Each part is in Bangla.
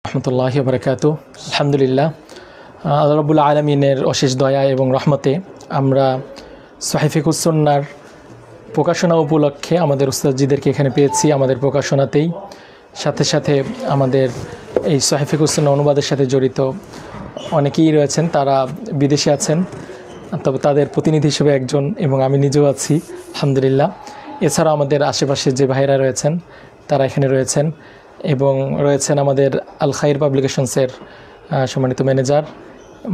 রহমতুল্লাহি বারাকাতু। আলহামদুলিল্লাহ, আল্লাহ রাব্বুল আলামিনের অশেষ দয়া এবং রহমতে আমরা সহিহ ফিকহুস সুন্নাহর প্রকাশনা উপলক্ষে আমাদের উস্তাদজিদেরকে এখানে পেয়েছি। আমাদের প্রকাশনাতেই সাথে সাথে আমাদের এই সহিহ ফিকহুস সুন্নাহ অনুবাদের সাথে জড়িত অনেকেই রয়েছেন, তারা বিদেশে আছেন, তবে তাদের প্রতিনিধি হিসেবে একজন এবং আমি নিজেও আছি আলহামদুলিল্লাহ। এছাড়া আমাদের আশেপাশে যে ভাইরা রয়েছেন তারা এখানে রয়েছেন এবং রয়েছেন আমাদের আল খাইর পাবলিকেশনসের সম্মানিত ম্যানেজার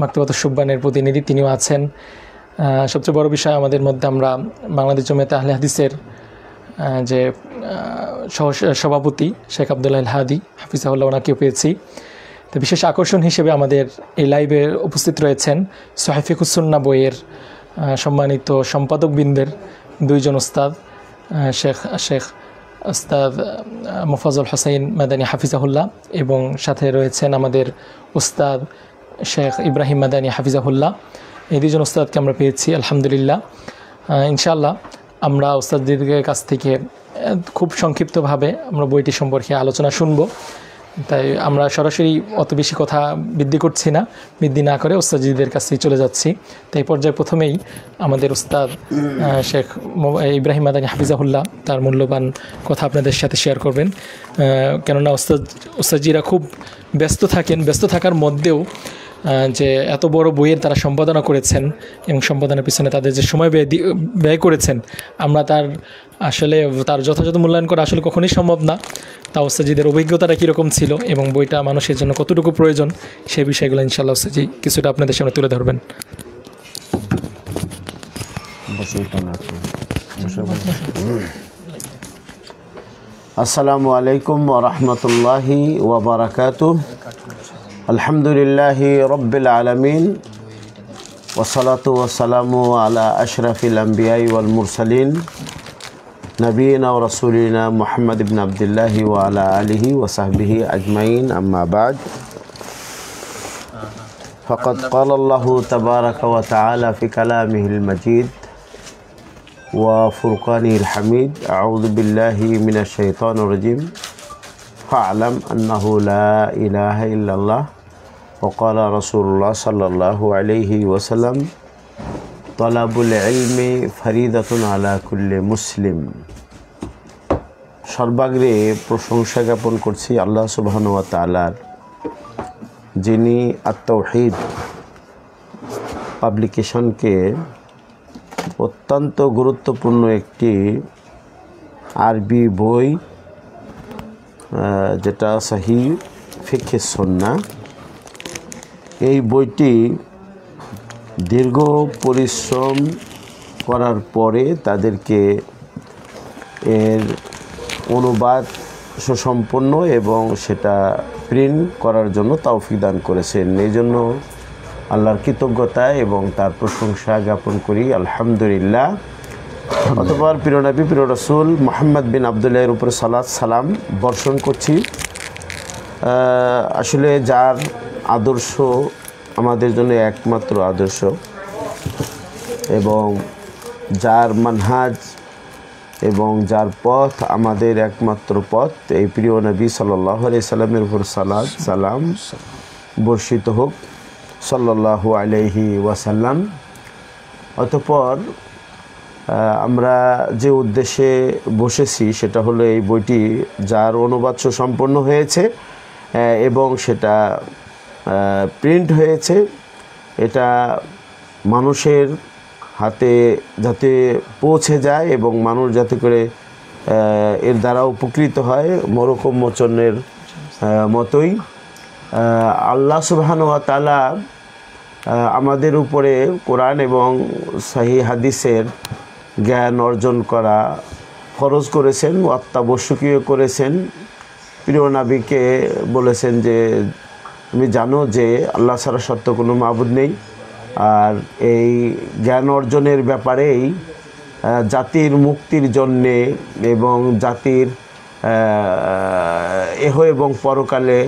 মাকতুবাত সুববানের প্রতিনিধি, তিনিও আছেন। সবচেয়ে বড় বিষয়, আমাদের মধ্যে আমরা বাংলাদেশ জমিয়তে আহলে হাদিসের যে সভাপতি শেখ আব্দুল্লাহ আল হাদি হাফিজাহুল্লাহ, ওনাকেও পেয়েছি। তো বিশেষ আকর্ষণ হিসেবে আমাদের এই লাইভে উপস্থিত রয়েছেন সহিহ ফিকহুস সুন্নাহ বইয়ের সম্মানিত সম্পাদকবৃন্দের দুইজন উস্তাদ, শেখ উস্তাদ মুফাজ্জল হোসেন মাদানী হাফিজাহুল্লাহ এবং সাথে রয়েছেন আমাদের উস্তাদ শেখ ইব্রাহিম মাদানী হাফিজাহুল্লাহ। এই দুজন উস্তাদকে আমরা পেয়েছি আলহামদুলিল্লাহ। ইনশাআল্লাহ আমরা উস্তাদদের কাছ থেকে খুব সংক্ষিপ্তভাবে আমরা বইটি সম্পর্কে আলোচনা শুনব, তাই আমরা সরাসরি অত বেশি কথা বৃদ্ধি না করে উস্তাদজিদের কাছেই চলে যাচ্ছি। তাই পর্যায়ে প্রথমেই আমাদের উস্তাদ শেখ ইব্রাহিম মাদানী হাফিজাহুল্লাহ তার মূল্যবান কথা আপনাদের সাথে শেয়ার করবেন, কেননা উস্তাদজিরা খুব ব্যস্ত থাকার মধ্যেও যে এত বড় বইয়ের তারা সম্পাদনা করেছেন এবং সম্পাদনার পিছনে তাদের যে সময় ব্যয় করেছেন, আমরা তার যথাযথ মূল্যায়ন করা আসলে কখনোই সম্ভব না। তা উস্তাদজিদের অভিজ্ঞতাটা কীরকম ছিল এবং বইটা মানুষের জন্য কতটুকু প্রয়োজন, সেই বিষয়গুলো ইনশাআল্লাহ উস্তাদজি কিছুটা আপনাদের সামনে তুলে ধরবেন। আসসালামু আলাইকুম ওয়া রাহমাতুল্লাহি ওয়া বারাকাতুহু। আলহামদুলিল্লাহি রাব্বিল আলামিন ওয়াসসালাতু ওয়াসসালামু আলা আশরাফিল আমবিয়াই ওয়াল মুরসালিন নবিয়িনা ওয়া রাসূলিনা মুহাম্মদ ইবনে আবদুল্লাহ ওয়া আলা আলিহি ওয়া সাহবিহি আজমাইন, আম্মা বা'দ। ফাকাদ ক্বালা আল্লাহু তাবারাকা ওয়া তাআলা ফি কালামিহিল মাজিদ ওয়া ফুরকানিল হামিদ। আউযু বিল্লাহি মিনাশ শাইতানির রাজিম। ফা'লাম আন্নাহু লা ইলাহা ইল্লাল্লাহ ওয়া ক্বালা রাসূলুল্লাহ সাল্লাল্লাহু আলাইহি ওয়াসাল্লাম তালাবুল ইলমি ফরিদাতুন আলা কুল্লি মুসলিম। সর্বাগ্রে প্রশংসা জ্ঞাপন করছি আল্লাহ সুবহানাহু ওয়া তাআলার, যিনি আত-তাওহীদ পাবলিকেশনকে অত্যন্ত গুরুত্বপূর্ণ একটি আরবি বই, যেটা সহিহ ফিকহুস সুন্নাহ, এই বইটি দীর্ঘ পরিশ্রম করার পরে তাদেরকে এর অনুবাদ সুসম্পন্ন এবং সেটা প্রিন্ট করার জন্য তৌফিক দান করেছেন। এই জন্য আল্লাহর কৃতজ্ঞতা এবং তার প্রশংসা জ্ঞাপন করি আলহামদুলিল্লাহ। অতঃপর প্রিয় নবী প্রিয় রাসূল মুহাম্মদ বিন আবদুল্লাহর উপরে সালাত সালাম বর্ষণ করছি। আসলে যার আদর্শ আমাদের জন্য একমাত্র আদর্শ এবং যার মানহাজ এবং যার পথ আমাদের একমাত্র পথ, এই প্রিয় নবী সাল্লাল্লাহু আলাইহি সাল্লামের উপর সালাত সালাম বর্ষিত হোক সাল্লাল্লাহু আলাইহি ওয়াসাল্লাম। অতঃপর আমরা যে উদ্দেশ্যে বসেছি সেটা হলো এই বইটি যার অনুবাদ সুসম্পন্ন হয়েছে এবং সেটা প্রিন্ট হয়েছে, এটা মানুষের হাতে যাতে পৌঁছে যায় এবং মানুষ যাতে করে এর দ্বারা উপকৃত হয়, মরকম মোচনের মতোই আল্লাহ সুবহানাহু ওয়া তাআলা আমাদের উপরে কোরআন এবং সহিহ হাদিসের জ্ঞান অর্জন করা ফরজ করেছেন, অত্যাবশ্যকীয় করেছেন। প্রিয় নবীকে বলেছেন যে তুমি জানো যে আল্লাহ ছাড়া সত্য কোনো মাবুদ নেই, আর এই জ্ঞান অর্জনের ব্যাপারেই জাতির মুক্তির জন্যে এবং জাতির এহ এবং পরকালে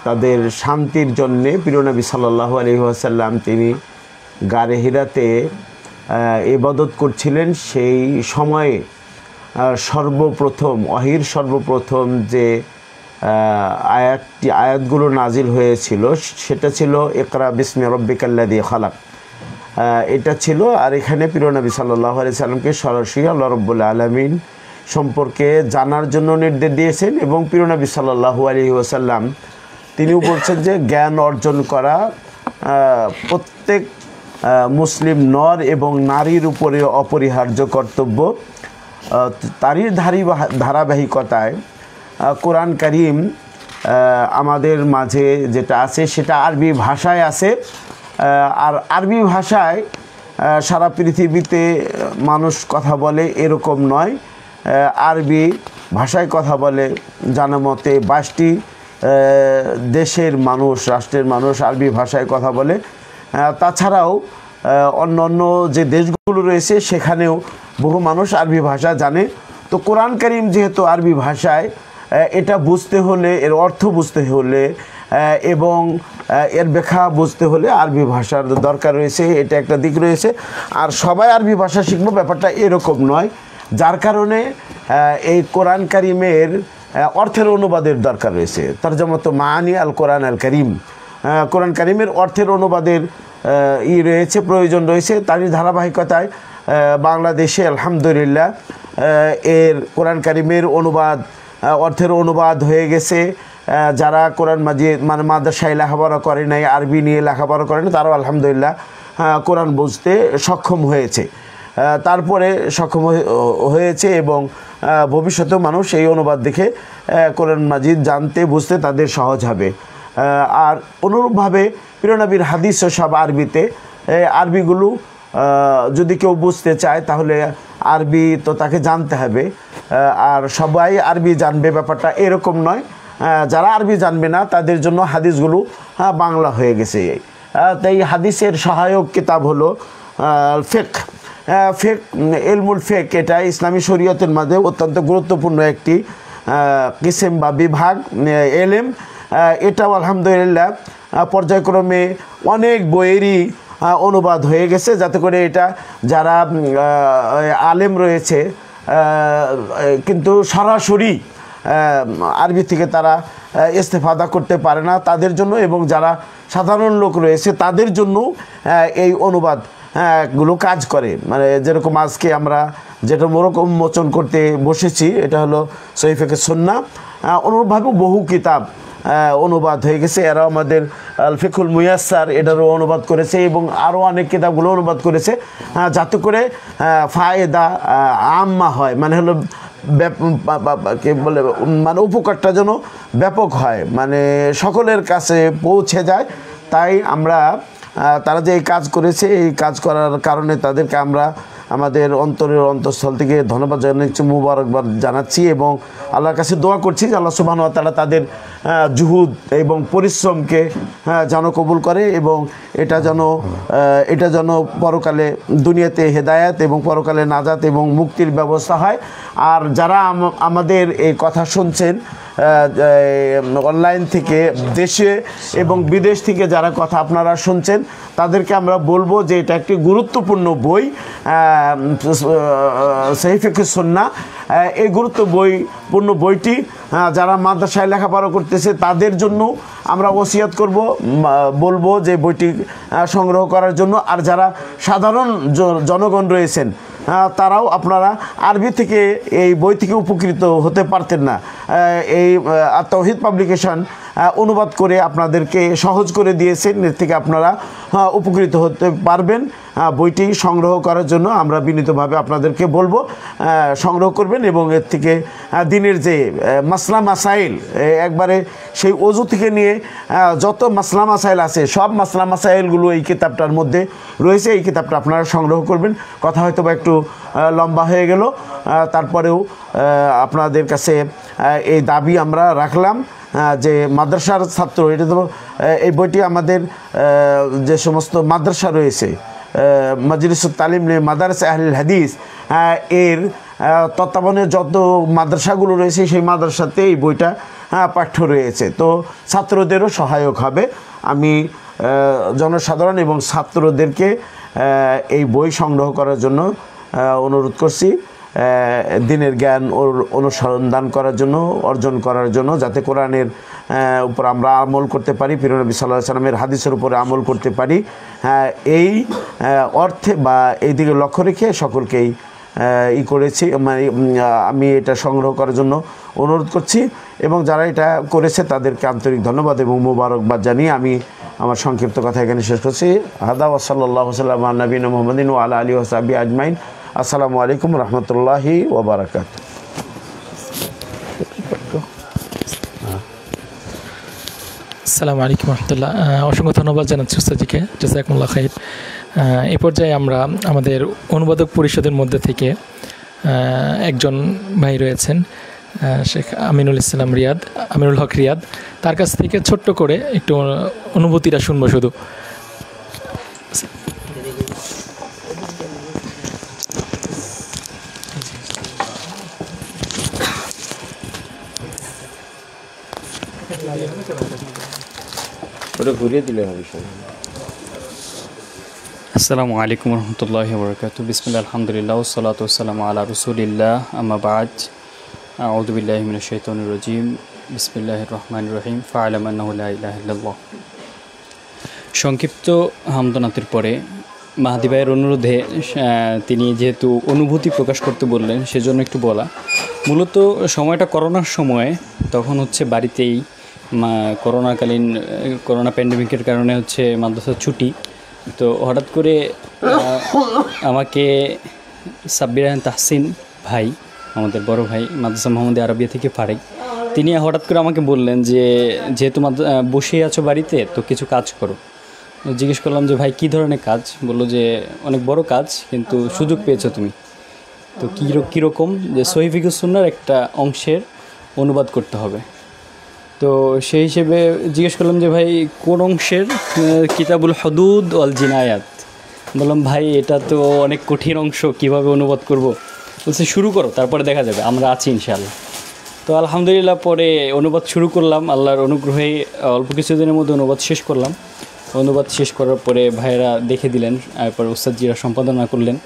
তাদের শান্তির জন্যে প্রিয় নবী সাল্লাল্লাহু আলাইহি ওয়াসাল্লাম তিনি গারে হিরাতে ইবাদত করছিলেন। সেই সময়ে সর্বপ্রথম ওয়াহির সর্বপ্রথম যে আয়াতগুলো নাজিল হয়েছিল সেটা ছিল ইকরা বিসমি রব্বিকাল্লাযী খালাক, এটা ছিল। আর এখানে প্রিয় নবী সাল্লাল্লাহু আলাইহি সাল্লামকে সরাসরি আল্লাহ রাব্বুল আলামিন সম্পর্কে জানার জন্য নির্দেশ দিয়েছেন, এবং প্রিয় নবী সাল্লাল্লাহু আলাইহি ওয়াসাল্লাম তিনিও বলছেন যে জ্ঞান অর্জন করা প্রত্যেক মুসলিম নর এবং নারীর উপরে অপরিহার্য কর্তব্য। তারই ধারাবাহিকতায় কোরআন কারীম আমাদের মাঝে যেটা আছে সেটা আরবি ভাষায় আছে। আর আরবি ভাষায় সারা পৃথিবীতে মানুষ কথা বলে এরকম নয়, আরবি ভাষায় কথা বলে জানা মতে 22টি দেশের মানুষ, রাষ্ট্রের মানুষ আরবি ভাষায় কথা বলে। তাছাড়াও অন্য অন্য যে দেশগুলো রয়েছে সেখানেও বহু মানুষ আরবি ভাষা জানে। তো কোরআন কারীম যেহেতু আরবি ভাষায়, এটা বুঝতে হলে, এর অর্থ বুঝতে হলে এবং এর ব্যাখ্যা বুঝতে হলে আরবি ভাষার দরকার রয়েছে, এটা একটা দিক রয়েছে। আর সবাই আরবি ভাষা শিখবো ব্যাপারটা এরকম নয়, যার কারণে এই কোরআন কারীমের অর্থের অনুবাদের দরকার রয়েছে। তরজমাত মাআনি আল কোরআন আল কারীম, কোরআন কারীমের অর্থের অনুবাদের রয়েছে, প্রয়োজন রয়েছে। তারই ধারাবাহিকতায় বাংলাদেশে আলহামদুলিল্লাহ এর কোরআন কারীমের অনুবাদ, অর্থের অনুবাদ হয়ে গেছে। যারা কোরআন মাজিদ মানে মাদ্রাসায় লেখাপড়া করে নাই, আরবি নিয়ে লেখাপড়া করে না, তারাও আলহামদুলিল্লাহ কোরআন বুঝতে সক্ষম হয়েছে। তারপরে সক্ষম হয়েছে এবং ভবিষ্যতেও মানুষ এই অনুবাদ দেখে কোরআন মাজিদ জানতে বুঝতে তাদের সহজ হবে। আর অনুরূপভাবে প্রিয় নবীর হাদিসও সব আরবিতে, আরবিগুলো যদি কেউ বুঝতে চায় তাহলে আরবি তো তাকে জানতে হবে। আর সবাই আরবি জানবে ব্যাপারটা এরকম নয়, যারা আরবি জানবে না তাদের জন্য হাদিসগুলো বাংলা হয়ে গেছে। তাই হাদিসের সহায়ক কিতাব হলো ফিকহ। ইলমুল ফিকহ এটা ইসলামী শরীয়তের মধ্যে অত্যন্ত গুরুত্বপূর্ণ একটি কিসেম বা বিভাগ এলেম। এটাও আলহামদুলিল্লাহ পর্যায়ক্রমে অনেক বইয়েরই অনুবাদ হয়ে গেছে, যাতে করে এটা যারা আলেম রয়েছে কিন্তু সরাসরি আরবি থেকে তারা ইস্তেফাদা করতে পারে না তাদের জন্য, এবং যারা সাধারণ লোক রয়েছে তাদের জন্য এই অনুবাদ গুলো কাজ করে। মানে যেরকম আজকে আমরা যেটা মোচন করতে বসেছি, এটা হলো সহিহ ফিকহ সুন্নাহ। অনুরূপভাবে বহু কিতাব অনুবাদ হয়ে গেছে। এরাও আমাদের আল ফিকহুল মুয়াসসার এটারও অনুবাদ করেছে, এবং আরও অনেক কিতাবগুলো অনুবাদ করেছে, যাতে করে ফায়দা আম্মা হয়, মানে হলো কে বলে মানে উপকারটা যেন ব্যাপক হয়, মানে সকলের কাছে পৌঁছে যায়। তাই আমরা তারা যে এই কাজ করেছে, এই কাজ করার কারণে তাদেরকে আমরা আমাদের অন্তরের অন্তঃস্থল থেকে ধন্যবাদ জানাচ্ছি, মুবারকবাদ জানাচ্ছি, এবং আল্লাহর কাছে দোয়া করছি যে আল্লাহ সুবহানাহু ওয়া তাআলা তাদের জুহুদ এবং পরিশ্রমকে যেন কবুল করে, এবং এটা যেন পরকালে দুনিয়াতে হেদায়েত এবং পরকালে নাজাত এবং মুক্তির ব্যবস্থা হয়। আর যারা আমাদের এই কথা শুনছেন অনলাইন থেকে, দেশে এবং বিদেশ থেকে যারা কথা আপনারা শুনছেন, তাদেরকে আমরা বলবো যে এটা একটি গুরুত্বপূর্ণ বই, সহিহ ফিকহ সুন্নাহ। এই গুরুত্বপূর্ণ বইটি যারা মাদ্রাসায় লেখাপড়া করতেছে তাদের জন্য আমরা ওসিয়ত বলবো যে বইটি সংগ্রহ করার জন্য। আর যারা সাধারণ জনগণ রয়েছেন তারাও আপনারা আরবি থেকে এই বই থেকে উপকৃত হতে পারতেন না, এই তাওহীদ পাবলিকেশন অনুবাদ করে আপনাদেরকে সহজ করে দিয়েছেন, এর থেকে আপনারা উপকৃত হতে পারবেন। বইটি সংগ্রহ করার জন্য আমরা বিনীতভাবে আপনাদেরকে বলবো সংগ্রহ করবেন, এবং এর থেকে দিনের যে মাসলা মাসাইল, একবারে সেই ওযু থেকে নিয়ে যত মাসলা মাসাইল আছে সব মাসলা মাসাইলগুলো এই কিতাবটার মধ্যে রয়েছে। এই কিতাবটা আপনারা সংগ্রহ করবেন। কথা হয়তো বা একটু লম্বা হয়ে গেল, তারপরেও আপনাদের কাছে এই দাবি আমরা রাখলাম যে মাদ্রাসার ছাত্র, এটা তো এই বইটি আমাদের যে সমস্ত মাদ্রাসা রয়েছে, মাজলিসুত তালিম মাদারিস আহলুল হাদিস, এর তত্ত্বাবধানে যত মাদ্রাসাগুলো রয়েছে সেই মাদ্রাসাতে এই বইটা পাঠ্য রয়েছে, তো ছাত্রদেরও সহায়ক হবে। আমি জনসাধারণ এবং ছাত্রদেরকে এই বই সংগ্রহ করার জন্য অনুরোধ করছি। দিনের জ্ঞান অনুসন্ধান করার জন্য, অর্জন করার জন্য, যাতে কোরআনের উপর আমরা আমল করতে পারি, প্রিয় নবী সাল্লাল্লাহু আলাইহি সাল্লামের হাদিসের উপরে আমল করতে পারি, এই অর্থে বা এই দিকে লক্ষ্য রেখে সকলকেই করেছি, মানে আমি এটা সংগ্রহ করার জন্য অনুরোধ করছি। এবং যারা এটা করেছে তাদেরকে আন্তরিক ধন্যবাদ এবং মোবারকবাদ জানিয়ে আমি আমার সংক্ষিপ্ত কথা এখানে শেষ করছি। হাদা ওয়া সাল্লাল্লাহু সাল্লাম আলা নবিয়িনা মুহাম্মাদিন ওয়া আলা আলিহি ওয়া সাহবিহি আজমাইন। আসসালামু আলাইকুম রহমতুল্লাহি ওয়া বারাকাতুহু। আসসালামু আলাইকুম রহমতুল্লাহ। অসংখ্য ধন্যবাদ জানাচ্ছি উস্তাদজিকে, জাযাকুমুল্লাহ খাইর। এই পর্যায়ে আমরা আমাদের অনুবাদক পরিষদের মধ্যে থেকে একজন ভাই রয়েছেন, শেখ আমিনুল হক রিয়াদ, তার কাছ থেকে ছোট্ট করে একটু অনুভূতিটা শুনবো শুধু। ওটা ঘুরিয়ে দিলে হবে। আসসালামু আলাইকুম রহমতুল্লাহি ওয়া বারাকাতুহু। বিসমিল্লাহ, আলহামদুলিল্লাহ, ওয়াসসালাতু ওয়াসসালামু আলা রাসূলিল্লাহ, আম্মা বা'দ। আউযু বিল্লাহি মিনাশ শাইতানির রাজীম। বিসমিল্লাহির রহমানির রহিম। ফা'লাম আন্নাহু লা ইলাহা ইল্লাল্লাহ। সংক্ষিপ্ত হামদনাতের পরে মাহাদি ভাইয়ের অনুরোধে তিনি যেহেতু অনুভূতি প্রকাশ করতে বললেন, সেজন্য একটু বলা। মূলত সময়টা করোনার সময়, তখন হচ্ছে বাড়িতেই করোনাকালীন করোনা প্যান্ডেমিকের কারণে হচ্ছে মাদ্রাসার ছুটি। তো হঠাৎ করে আমাকে সাব্বির আহমেদ তাহসিন ভাই, আমাদের বড় ভাই, মাদ্রাসা মোহাম্মদিয়া আরবিয়া থেকে ফারেক, তিনি হঠাৎ করে আমাকে বললেন যে যেহেতু বসে আছো বাড়িতে, তো কিছু কাজ করো। জিজ্ঞেস করলাম যে ভাই কী ধরনের কাজ? বললো যে অনেক বড় কাজ, কিন্তু সুযোগ পেয়েছো তুমি। তো কীরকম? যে সহিহ ফিকহুস সুন্নাহর একটা অংশের অনুবাদ করতে হবে। তো সেই হিসেবে জিজ্ঞেস করলাম যে ভাই কোন অংশের? কিতাবুল হুদুদ ওয়াল জিনায়াত। বললাম ভাই এটা তো অনেক কঠিন অংশ, কিভাবে অনুবাদ করব? বলছে শুরু করো, তারপরে দেখা যাবে, আমরা আছি ইনশাআল্লাহ। তো আলহামদুলিল্লাহ পরে অনুবাদ শুরু করলাম। আল্লাহর অনুগ্রহে অল্প কিছুদিনের মধ্যে অনুবাদ শেষ করলাম। অনুবাদ শেষ করার পরে ভাইয়েরা দেখে দিলেন, এরপর উস্তাদজিরা সম্পাদনা করলেন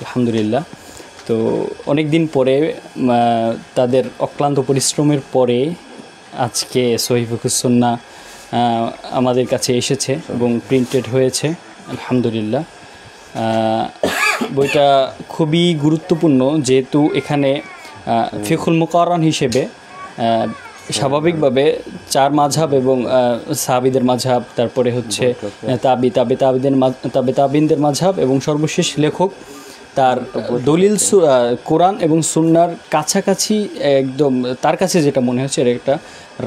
আলহামদুলিল্লাহ। তো অনেক দিন পরে তাদের অক্লান্ত পরিশ্রমের পরে আজকে সহিহ ফিকহুস সুন্নাহ আমাদের কাছে এসেছে এবং প্রিন্টেড হয়েছে আলহামদুলিল্লাহ। বইটা খুবই গুরুত্বপূর্ণ, যেহেতু এখানে ফিকহুল মুকাররান হিসেবে স্বাভাবিকভাবে 4 মাযহাব এবং সাহাবীদের মাযহাব, তারপরে হচ্ছে তাবিনদের মাযহাব, এবং সর্বশেষ লেখক তার দলিল কোরআন এবং সুন্নাহর কাছাকাছি একদম তার কাছে যেটা মনে হচ্ছে এর একটা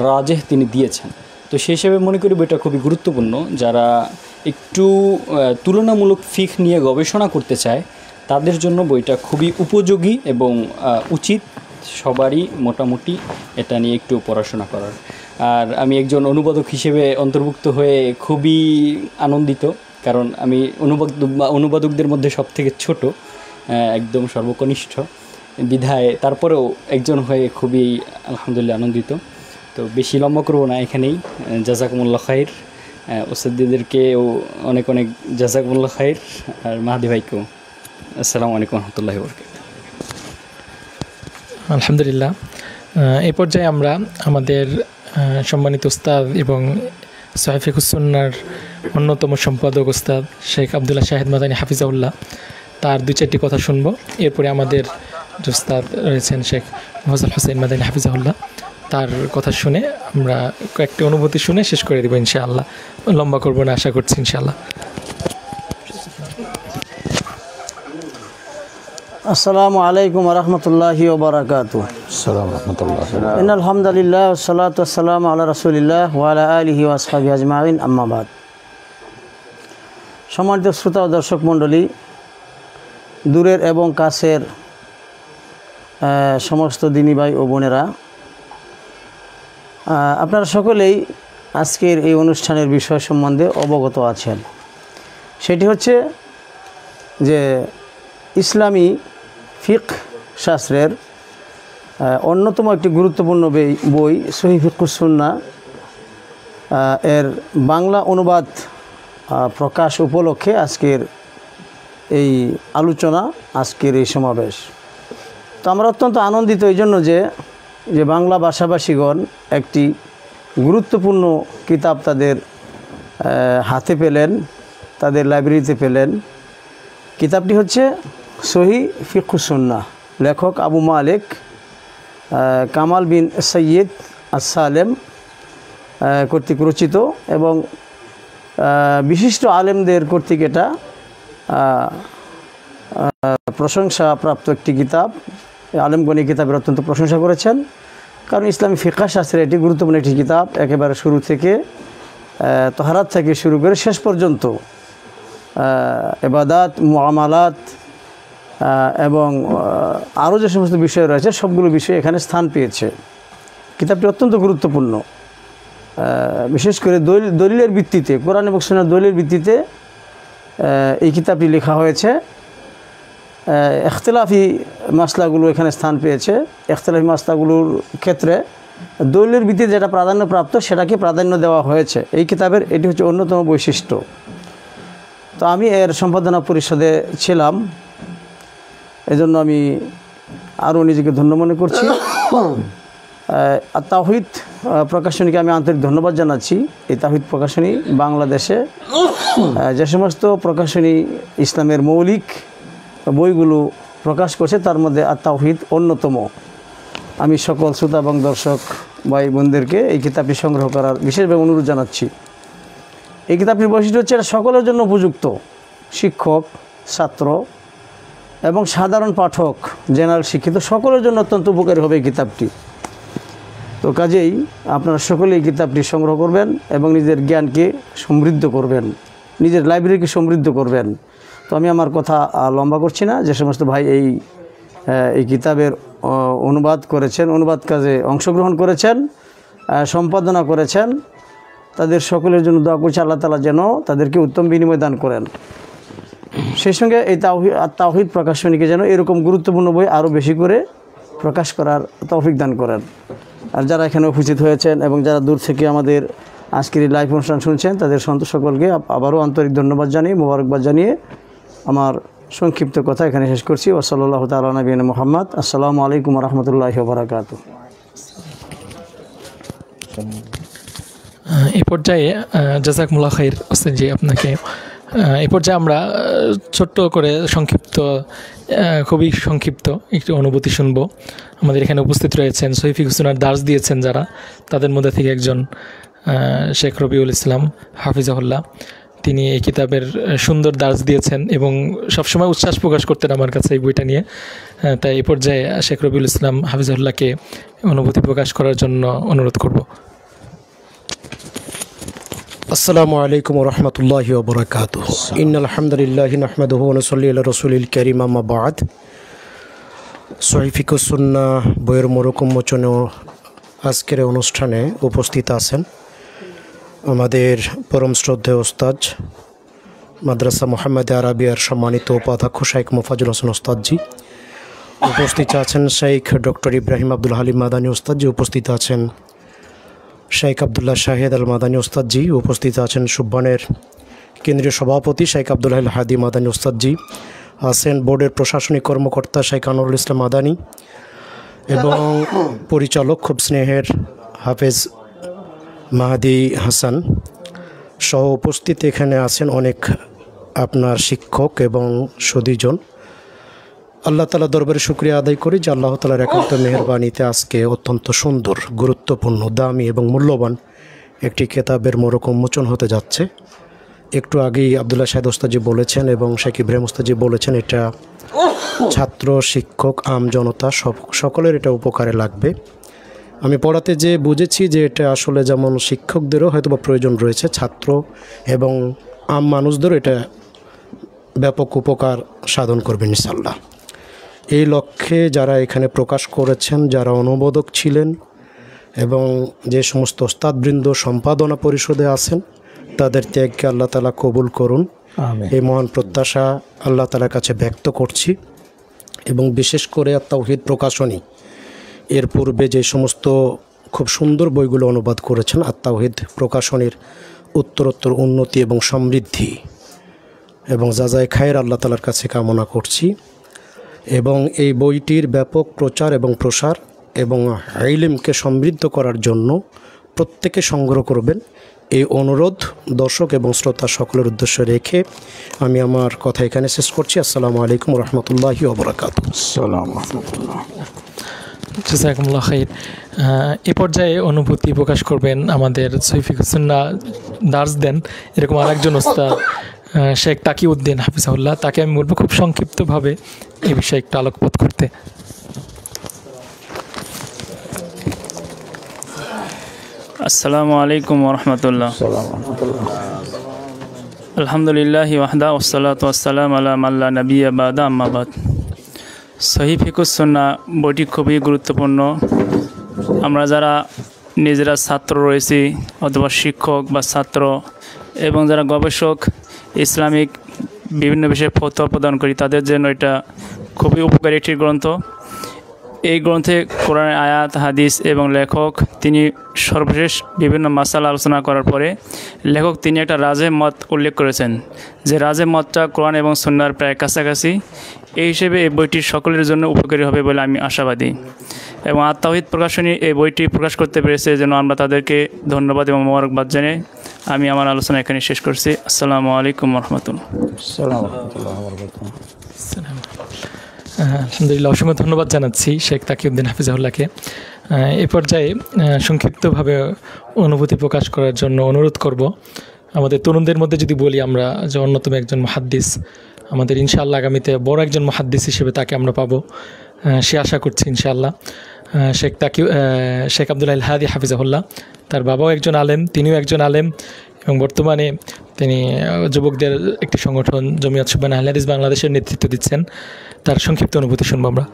রাজেহ তিনি দিয়েছেন। তো সেই হিসেবে মনে করি বইটা খুবই গুরুত্বপূর্ণ। যারা একটু তুলনামূলক ফিকহ নিয়ে গবেষণা করতে চায় তাদের জন্য বইটা খুবই উপযোগী এবং উচিত সবারই মোটামুটি এটা নিয়ে একটু পড়াশোনা করার। আর আমি একজন অনুবাদক হিসেবে অন্তর্ভুক্ত হয়ে খুবই আনন্দিত, কারণ আমি অনুবাদকদের মধ্যে সবথেকে ছোট, একদম সর্বকনিষ্ঠ বিধায় তারপরেও একজন হয়ে খুবই আলহামদুলিল্লাহ আনন্দিত। তো বেশি লম্বা করবো না, এখানেই জাযাকুমুল্লাহ খাইর। ওস্তাদদেরকেও অনেক অনেক জাযাকুমুল্লাহ খাইর, আর মাহাদি ভাইকেও আসসালামু আলাইকুম রহমতুল্লাহি ওয়া বারাকাতুহু। আলহামদুলিল্লাহ, এই পর্যায়ে আমরা আমাদের সম্মানিত উস্তাদ এবং সহিহ ফিকহুস সুন্নাহর অন্যতম সম্পাদক উস্তাদ শেখ আব্দুল্লাহ শাহিদ মাদানী হাফিজাহুল্লাহ, তার 2-4টি কথা শুনবো। এরপরে আমাদের যে উস্তাদ রয়েছেন শেখ মোফাজ্জল হোসেন মাদানী হাফিজাহুল্লাহ, তার কথা শুনে আমরা কয়েকটি অনুভূতি শুনে শেষ করে দেবো ইনশাআল্লাহ। লম্বা করবো না আশা করছি ইনশাআল্লাহ। আসসালামু আলাইকুম রহমতুল্লাহি ওয়া বারাকাতুহু। আসসালামু রাহমাতুল্লাহি। ইন্নাল হামদুলিল্লাহ ওয়াসসালাতু ওয়াসসালামু আলা রাসূলিল্লাহ ওয়া আলা আলিহি ওয়া আসহাবিহি আজমাইন, আম্মা বাদ। সম্মানিত শ্রোতা ও দর্শক মণ্ডলী, দূরের এবং কাছের সমস্ত দিনী ভাই ও বোনেরা, আপনারা সকলেই আজকের এই অনুষ্ঠানের বিষয় সম্বন্ধে অবগত আছেন। সেটি হচ্ছে যে ইসলামী ফিকহ শাস্ত্রের অন্যতম একটি গুরুত্বপূর্ণ বই সহিহ ফিকহুস সুন্নাহ এর বাংলা অনুবাদ প্রকাশ উপলক্ষে আজকের এই আলোচনা, আজকের এই সমাবেশ। তো আমরা অত্যন্ত আনন্দিত এই জন্য যে বাংলা ভাষাভাষীগণ একটি গুরুত্বপূর্ণ কিতাব তাদের হাতে পেলেন, তাদের লাইব্রেরিতে পেলেন। কিতাবটি হচ্ছে সহিহ ফিকহুস সুন্নাহ, লেখক আবু মালিক কামাল বিন সৈয়দ আস-সালেম কর্তৃক রচিত এবং বিশিষ্ট আলেমদের কর্তৃক এটা প্রশংসাপ্রাপ্ত একটি কিতাব। আলেমগণ এই কিতাবের অত্যন্ত প্রশংসা করেছেন, কারণ ইসলামী ফিকহ শাস্ত্রে এটি গুরুত্বপূর্ণ একটি কিতাব। একেবারে শুরু থেকে তহারাত থেকে শুরু করে শেষ পর্যন্ত ইবাদাত, মুআমালাত এবং আরও যে সমস্ত বিষয় রয়েছে সবগুলো বিষয় এখানে স্থান পেয়েছে। কিতাবটি অত্যন্ত গুরুত্বপূর্ণ, বিশেষ করে দলিলের ভিত্তিতে, কোরআন এবং সুন্নাহর দলিলের ভিত্তিতে এই কিতাবটি লেখা হয়েছে। ইখতিলাফি মাসলাগুলো এখানে স্থান পেয়েছে। ইখতিলাফি মাসলাগুলোর ক্ষেত্রে দলিলের ভিত্তিতে যেটা প্রাধান্যপ্রাপ্ত সেটাকে প্রাধান্য দেওয়া হয়েছে এই কিতাবের। এটি হচ্ছে অন্যতম বৈশিষ্ট্য। তো আমি এর সম্পাদনা পরিষদে ছিলাম, এজন্য আমি আরও নিজেকে ধন্য মনে করছি। আর তাওহীদ প্রকাশনীকে আমি আন্তরিক ধন্যবাদ জানাচ্ছি। এই তাওহীদ প্রকাশনী বাংলাদেশে যে সমস্ত প্রকাশনী ইসলামের মৌলিক বইগুলো প্রকাশ করছে তার মধ্যে আর তাওহীদ অন্যতম। আমি সকল শ্রোতা এবং দর্শক ভাই বোনদেরকে এই কিতাবটি সংগ্রহ করার বিশেষভাবে অনুরোধ জানাচ্ছি। এই কিতাবটির বৈশিষ্ট্য হচ্ছে এটা সকলের জন্য উপযুক্ত, শিক্ষক, ছাত্র এবং সাধারণ পাঠক, জেনারেল শিক্ষিত সকলের জন্য অত্যন্ত উপকারী হবে এই কিতাবটি। তো কাজেই আপনারা সকলে এই কিতাবটি সংগ্রহ করবেন এবং নিজের জ্ঞানকে সমৃদ্ধ করবেন, নিজের লাইব্রেরিকে সমৃদ্ধ করবেন। তো আমি আমার কথা লম্বা করছি না। যে সমস্ত ভাই এই কিতাবের অনুবাদ করেছেন, অনুবাদ কাজে অংশগ্রহণ করেছেন, সম্পাদনা করেছেন, তাদের সকলের জন্য দোয়া করছি আল্লাহ তাআলা যেন তাদেরকে উত্তম বিনিময় দান করেন। সেই সঙ্গে এই তাওহীদ প্রকাশনীকে যেন এরকম গুরুত্বপূর্ণ বই আরও বেশি করে প্রকাশ করার তৌফিক দান করেন। আর যারা এখানে উপস্থিত হয়েছেন এবং যারা দূর থেকে আমাদের আজকের এই লাইভ অনুষ্ঠান শুনছেন তাদের সকলকে আবারও আন্তরিক ধন্যবাদ জানিয়ে, মোবারকবাদ জানিয়ে আমার সংক্ষিপ্ত কথা এখানে শেষ করছি। ওয়া সাল্লাল্লাহু তাআলা আলা নবিয়িনা মুহাম্মদ। আসসালামু আলাইকুম ওয়া রাহমাতুল্লাহি ওয়া বারাকাতুহু। এই পর্যায়ে জাযাকুমুল্লাহ খাইর ওস্তাদ জি, আপনাকে এই পর্যায়ে আমরা ছোট্ট করে খুবই সংক্ষিপ্ত একটি অনুভূতি শুনবো। আমাদের এখানে উপস্থিত রয়েছেন সহিহ ফিকহুস সুন্নাহর দার্স দিয়েছেন যারা, তাদের মধ্যে থেকে একজন শেখ রবিউল ইসলাম হাফিজাহুল্লাহ। তিনি এই কিতাবের সুন্দর দার্স দিয়েছেন এবং সবসময় উচ্ছ্বাস প্রকাশ করতেন আমার কাছে এই বইটা নিয়ে। তাই এই পর্যায়ে শেখ রবিউল ইসলাম হাফিজাহুল্লাহকে অনুভূতি প্রকাশ করার জন্য অনুরোধ করব। আসসালামু আলাইকুম ওয়া রাহমাতুল্লাহি ওয়া বারাকাতুহু। ইন্নাল হামদুলিল্লাহি নাহমাদুহু ওয়া নুসাল্লি আলা রাসূলিল কারীম, আম্মা বা'দ। সহিহ ফিকহুস সুন্নাহ বইয়ের মোড়ক উন্মোচনে আজকের অনুষ্ঠানে উপস্থিত আছেন আমাদের পরম শ্রদ্ধেয় ওস্তাদ মাদ্রাসা মুহাম্মদ আরাবিয়ার সম্মানিত উপাধ্যক্ষ শেখ মোফাজ্জল হোসেন ওস্তাদজি। উপস্থিত আছেন শেখ ডক্টর ইব্রাহিম আব্দুল হালিম মাদানী ওস্তাদজি। উপস্থিত আছেন শেখ আবদুল্লাহ শাহেদ আল মাদানী ওস্তাদজি। উপস্থিত আছেন সুবহানের কেন্দ্রীয় সভাপতি শেখ আব্দুল হাদি মাদানী ওস্তাদজি। আছেন বোর্ডের প্রশাসনিক কর্মকর্তা শেখ আনোয়ারুল ইসলাম মাদানী এবং পরিচালক খুব স্নেহের হাফেজ মাহাদি হাসান সহ উপস্থিত এখানে আছেন অনেক আপনার শিক্ষক এবং সুধীজন। আল্লাহ তাআলা দরবারে শুকরিয়া আদায় করি যে আল্লাহ তাআলার একান্ত মেহেরবানিতে আজকে অত্যন্ত সুন্দর, গুরুত্বপূর্ণ, দামি এবং মূল্যবান একটি কিতাবের মোড়ক উন্মোচন হতে যাচ্ছে। একটু আগেই আব্দুল্লাহ শাহেদ ওস্তাদজি বলেছেন এবং শেখ ইব্রাহিম ওস্তাদজি বলেছেন এটা ছাত্র, শিক্ষক, আম জনতা সকলের এটা উপকারে লাগবে। আমি পড়াতে যে বুঝেছি যে এটা আসলে যেমন শিক্ষকদেরও হয়তো বা প্রয়োজন রয়েছে, ছাত্র এবং আম মানুষদেরও এটা ব্যাপক উপকার সাধন করবেন ইনশাআল্লাহ। এই লক্ষ্যে যারা এখানে প্রকাশ করেছেন, যারা অনুমোদক ছিলেন এবং যে সমস্ত ওস্তাদবৃন্দ সম্পাদনা পরিষদে আছেন তাদের ত্যাগকে আল্লাহ তাআলা কবুল করুন, এই মহান প্রত্যাশা আল্লাহ তাআলার কাছে ব্যক্ত করছি। এবং বিশেষ করে তাওহীদ প্রকাশনী এর পূর্বে যে সমস্ত খুব সুন্দর বইগুলো অনুবাদ করেছেন, তাওহীদ প্রকাশনীর উত্তরোত্তর উন্নতি এবং সমৃদ্ধি এবং জাযায়ে খায়ের আল্লাহ তাআলার কাছে কামনা করছি। এবং এই বইটির ব্যাপক প্রচার এবং প্রসার এবং ইলমকে সমৃদ্ধ করার জন্য প্রত্যেকে সংগ্রহ করবেন এই অনুরোধ দর্শক এবং শ্রোতা সকলের উদ্দেশ্যে রেখে আমি আমার কথা এখানে শেষ করছি। আসসালামু আলাইকুম রহমতুল্লাহি ওয়া বারাকাতুহু। জাযাকুমুল্লাহ খাইর। এ পর্যায়ে অনুভূতি প্রকাশ করবেন আমাদের সৈফিকুস সুন্নাহ দার্স দেন এরকম আরেকজন ওস্তাদ শেখ তাকিউদ্দিন হাফিজাহুল্লাহ। তাকে আমি বলবো খুব সংক্ষিপ্তভাবে এই বিষয়ে একটু আলোকপাত করতে। আসসালামু আলাইকুম ওরহমতুল্লাহ। আলহামদুলিল্লাহি ওয়াহদা ওয়াসসালাতু ওয়াসসালামু আলা মান লা নাবিয়্যা বা'দা, আম্মা বা'দ। সহিহ ফিকহুস সুন্নাহ বইটি খুবই গুরুত্বপূর্ণ। আমরা যারা নিজেরা ছাত্র রয়েছি অথবা শিক্ষক বা ছাত্র এবং যারা গবেষক ইসলামিক বিভিন্ন বিষয়ে ফতোয়া প্রদান করি তাদের জন্য এটা খুবই উপকারী একটি গ্রন্থ। এই গ্রন্থে কোরআনের আয়াত, হাদিস এবং লেখক তিনি সর্বশেষ বিভিন্ন মাসালা আলোচনা করার পরে লেখক তিনি একটা রাজে মত উল্লেখ করেছেন যে রাজে মতটা কোরআন এবং সুন্নাহর প্রায় কাছাকাছি। এই হিসেবে এই বইটি সকলের জন্য উপকারী হবে বলে আমি আশাবাদী এবং আত-তাওহীদ প্রকাশনী এই বইটি প্রকাশ করতে পেরেছে যেন আমরা তাদেরকে ধন্যবাদ এবং মোবারকবাদ জানিয়ে আমি আমার আলোচনা এখানে শেষ করছি। আসসালামু আলাইকুম রহমতুল্লাহ। আলহামদুলিল্লাহ, অসংখ্য ধন্যবাদ জানাচ্ছি শেখ তাকিউদ্দিন হাফিজাহুল্লাহকে। এই পর্যায়ে সংক্ষিপ্তভাবে অনুভূতি প্রকাশ করার জন্য অনুরোধ করব। আমাদের তরুণদের মধ্যে যদি বলি আমরা যে অন্যতম একজন মুহাদ্দিস, আমাদের ইনশাআল্লাহ আগামীতে বড় একজন মুহাদ্দিস হিসেবে তাকে আমরা পাবো সে আশা করছি ইনশাআল্লাহ। শেখ আব্দুল হাদি হাফিজাহুল্লাহ, তার বাবাও একজন আলেম, তিনিও একজন আলেম এবং বর্তমানে তিনি যুবকদের একটি সংগঠন জমিয়ত সুবহান আহলে হাদিস বাংলাদেশের নেতৃত্ব দিচ্ছেন। তার সংক্ষিপ্ত অনুভূতি শুনবো আমরা।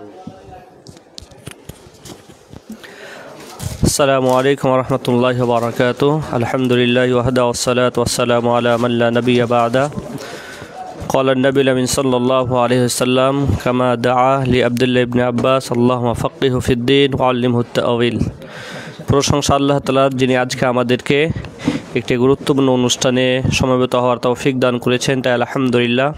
আসসালামু আলাইকুম রহমতুল্লাহি ওয়া বারাকাতুহু। আলহামদুলিল্লাহি ওয়াহদা ওয়াসসালাতু ওয়াসসালামু আলা মান লা নাবিয়্যা বা'দা। قال النبي الأمين صلى الله عليه وسلم كما دعا لعبد الله بن عباس اللهم فقهه في الدين وعلمه التأويل। প্রশংসা আল্লাহ তাআলার যিনি আজকে আমাদেরকে একটি গুরুত্বপূর্ণ অনুষ্ঠানে সমবেত হওয়ার তৌফিক দান করেছেন, তাই আলহামদুলিল্লাহ।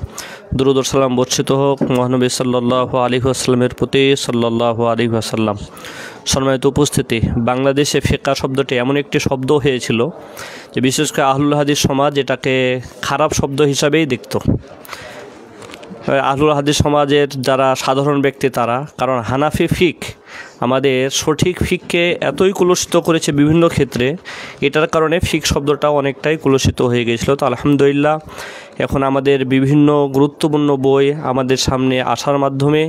দুরূদ ও সালাম বর্ষিত হোক মহানবী সাল্লাল্লাহু আলাইহি ওয়াসাল্লামের প্রতি সাল্লাল্লাহু আলাইহি ওয়াসাল্লাম। সম্মানিত উপস্থিতি, বাংলাদেশে ফিকহ শব্দটি এমন একটি শব্দ হয়েছিল যে বিশেষ করে আহলুল হাদিস সমাজ এটাকে খারাপ শব্দ হিসাবেই দেখত। আহলুল হাদিস সমাজের যারা সাধারণ ব্যক্তি তারা, কারণ হানাফি ফিক আমাদের সঠিক ফিককে এতই কলুষিত করেছে বিভিন্ন ক্ষেত্রে, এটার কারণে ফিক শব্দটাও অনেকটাই কলুষিত হয়ে গিয়েছিল। তো আলহামদুলিল্লাহ এখন আমাদের বিভিন্ন গুরুত্বপূর্ণ বই আমাদের সামনে আসার মাধ্যমে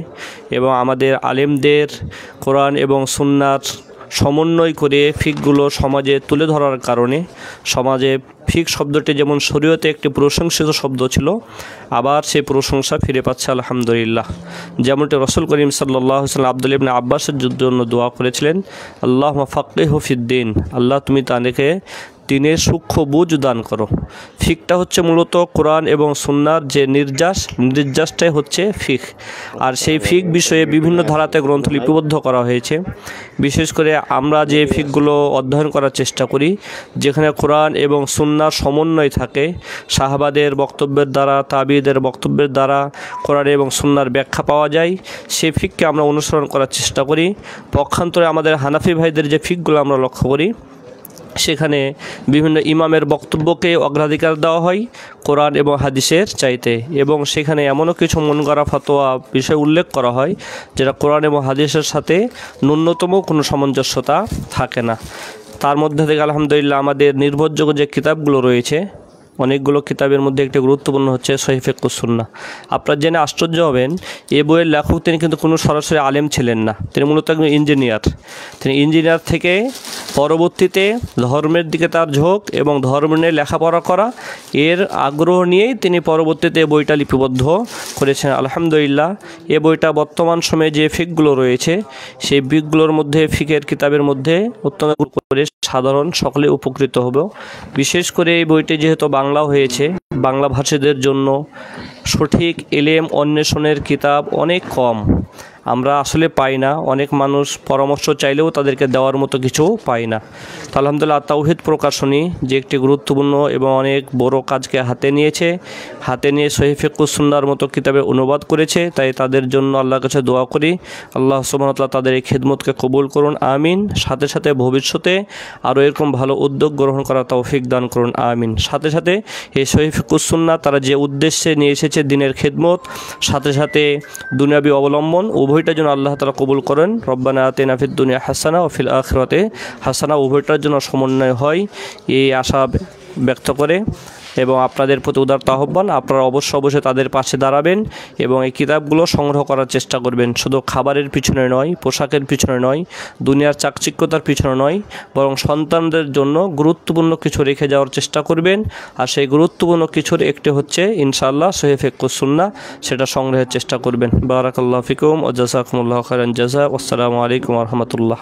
এবং আমাদের আলেমদের কোরআন এবং সুন্নাহর সমন্বয় করে ফিকগুলো সমাজে তুলে ধরার কারণে সমাজে ফিক শব্দটি যেমন শরীয়তে একটি প্রশংসিত শব্দ ছিল, আবার সেই প্রশংসা ফিরে পাচ্ছে আলহামদুলিল্লাহ। যেমনটি রাসূল করিম সাল্লাল্লাহু আলাইহি ওয়াসাল্লাম আব্দুল্লাহ ইবনে আব্বাসের জন্য দোয়া করেছিলেন, আল্লাহুম্মা ফাক্কিহু ফিদ্দিন, আল্লাহ তুমি তাদেরকে দিনের সূক্ষ্ম বুঝ দান করো। ফিকটা হচ্ছে মূলত কোরআন এবং সুন্নাহর যে নির্যাসটাই হচ্ছে ফিক। আর সেই ফিক বিষয়ে বিভিন্ন ধারাতে গ্রন্থ লিপিবদ্ধ করা হয়েছে। বিশেষ করে আমরা যে ফিকগুলো অধ্যয়ন করার চেষ্টা করি, যেখানে কোরআন এবং সুন্নাহর সমন্বয় থাকে, সাহাবাদের বক্তব্যের দ্বারা, তাবিঈদের বক্তব্যের দ্বারা কোরআন এবং সুন্নাহর ব্যাখ্যা পাওয়া যায়, সেই ফিককে আমরা অনুসরণ করার চেষ্টা করি। পক্ষান্তরে আমাদের হানাফি ভাইদের যে ফিকগুলো আমরা লক্ষ্য করি, সেখানে বিভিন্ন ইমামের বক্তব্যকে অগ্রাধিকার দেওয়া হয় কোরআন এবং হাদিসের চাইতে, এবং সেখানে এমনও কিছু মন গড়া ফতোয়া বিষয় উল্লেখ করা হয় যেটা কোরআন এবং হাদিসের সাথে ন্যূনতম কোনো সামঞ্জস্যতা থাকে না। তার মধ্যে থেকে আলহামদুলিল্লাহ আমাদের নির্ভরযোগ্য যে কিতাবগুলো রয়েছে, অনেকগুলো কিতাবের মধ্যে একটি গুরুত্বপূর্ণ হচ্ছে সহিহ ফিকহুস সুন্নাহ। আপনারা জেনে আশ্চর্য হবেন, এই বইয়ের লেখক তিনি কিন্তু কোনো সরাসরি আলেম ছিলেন না, তিনি মূলত একজন ইঞ্জিনিয়ার। তিনি ইঞ্জিনিয়ার থেকে পরবর্তীতে ধর্মের দিকে তার ঝোঁক এবং ধর্ম নিয়ে লেখাপড়া করা, এর আগ্রহ নিয়েই তিনি পরবর্তীতে বইটা লিপিবদ্ধ করেছেন। আলহামদুলিল্লাহ এই বইটা বর্তমান সময়ে যে ফিকগুলো রয়েছে, সেই ফিকগুলোর মধ্যে ফিকের কিতাবের মধ্যে অত্যন্ত করে সাধারণ সকলে উপকৃত হবে। বিশেষ করে এই বইটি যেহেতু বাংলা হয়েছে, বাংলা ভাষীদের জন্য সঠিক ইলম অন্বেষণের কিতাব অনেক কম। আমরা আসলে পাই না, অনেক মানুষ পরামর্শ চাইলেও তাদেরকে দেওয়ার মতো কিছু পাই না। তো আলহামদুলিল্লাহ তাওহীদ প্রকাশনী যে একটি গুরুত্বপূর্ণ এবং অনেক বড় কাজকে হাতে নিয়ে সহিহ ফিকহুস সুন্নাহর মতো কিতাবে অনুবাদ করেছে, তাই তাদের জন্য আল্লাহর কাছে দোয়া করি আল্লাহ সুবহানাহু ওয়া তাআলা তাদের এই খিদমতকে কবুল করুন, আমিন। সাথে সাথে ভবিষ্যতে আরও এরকম ভালো উদ্যোগ গ্রহণ করার তৌফিক দান করুন, আমিন। সাথে সাথে এই সহিহ ফিকহুস সুন্নাহ তারা যে উদ্দেশ্যে নিয়ে এসেছে দিনের খিদমত, সাথে সাথে দুনিয়াবি অবলম্বন, উভয়টার জন্য আল্লাহ তাআলা কবুল করেন। রব্বানা আতিনা ফিদ দুনিয়া হাসানা ওয়া ফিল আখিরাতি হাসানা, উভয়টার জন্য সমন্বয় হয় এই আশা ব্যক্ত করে এবং আপনাদের প্রতি উদারতা আহ্বান, আপনারা অবশ্যই তাদের পাশে দাঁড়াবেন এবং এই কিতাবগুলো সংগ্রহ করার চেষ্টা করবেন। শুধু খাবারের পিছনে নয়, পোশাকের পিছনে নয়, দুনিয়ার চাকচিক্যতার পিছনে নয়, বরং সন্তানদের জন্য গুরুত্বপূর্ণ কিছু রেখে যাওয়ার চেষ্টা করবেন। আর সেই গুরুত্বপূর্ণ কিছুর একটি হচ্ছে ইনশাআল্লাহ সহিহ ফিকহুস সুন্নাহ, সেটা সংগ্রহের চেষ্টা করবেন। বারাকাল্লাহু ফিকুম ওয়া জাযাকুমুল্লাহু খাইরান জাযা। আসসালামু আলাইকুম ওয়া রাহমাতুল্লাহ।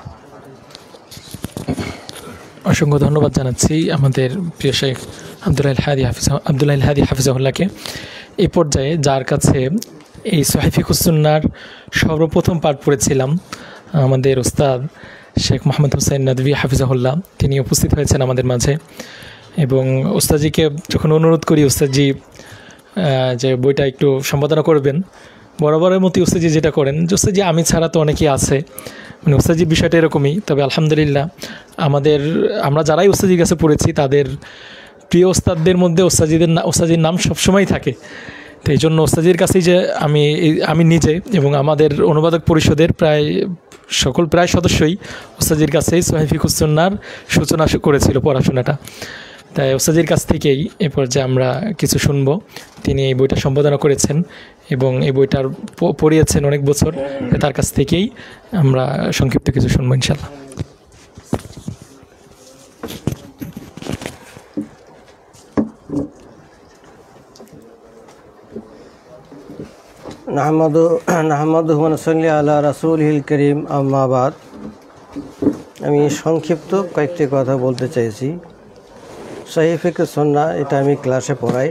অসংখ্য ধন্যবাদ জানাচ্ছি আমাদের প্রিয় শেখ আব্দুল্লাহ হাদি হাফিজাহুল্লাহকে। এই পর্যায়ে যার কাছে এই সহিহ ফিকহুস সুন্নাহর সর্বপ্রথম পাঠ পড়েছিলাম আমাদের উস্তাদ শেখ মোহাম্মদ হোসেন নদভী হাফিজাহুল্লাহ, তিনি উপস্থিত হয়েছেন আমাদের মাঝে। এবং উস্তাদজিকে যখন অনুরোধ করি উস্তাদজি যে বইটা একটু সম্পাদনা করবেন, বরাবরের মতো উস্তাদজি যেটা করেন, যে উস্তাদজি আমি ছাড়া তো অনেকেই আছে, মানে উস্তাদজির বিষয়টা এরকমই। তবে আলহামদুলিল্লাহ আমরা যারাই উস্তাদজির কাছে পড়েছি তাদের প্রিয় ওস্তাদদের মধ্যে ওস্তাদজির নাম সবসময় থাকে। তো এই জন্য ওস্তাদজির কাছেই যে আমি নিজে এবং আমাদের অনুবাদক পরিষদের প্রায় সদস্যই ওস্তাদজির কাছেই সহিহ ফিকহুস সুন্নাহর সূচনা করেছিল পড়াশোনাটা। তাই ওস্তাদজির কাছ থেকেই এ পর্যায়ে আমরা কিছু শুনব। তিনি এই বইটা সম্পাদনা করেছেন এবং এই বইটার পড়িয়েছেন অনেক বছর, তার কাছ থেকেই আমরা সংক্ষিপ্ত কিছু শুনবো ইনশাআল্লাহ। নাহমাদুহু ওয়া নুসাল্লি আলা রাসূলিল কারীম, আম্মা বাদ। আমি সংক্ষিপ্ত কয়েকটি কথা বলতে চাইছি। সহিহ ফিকহুস সুন্নাহ এটা আমি ক্লাসে পড়াই।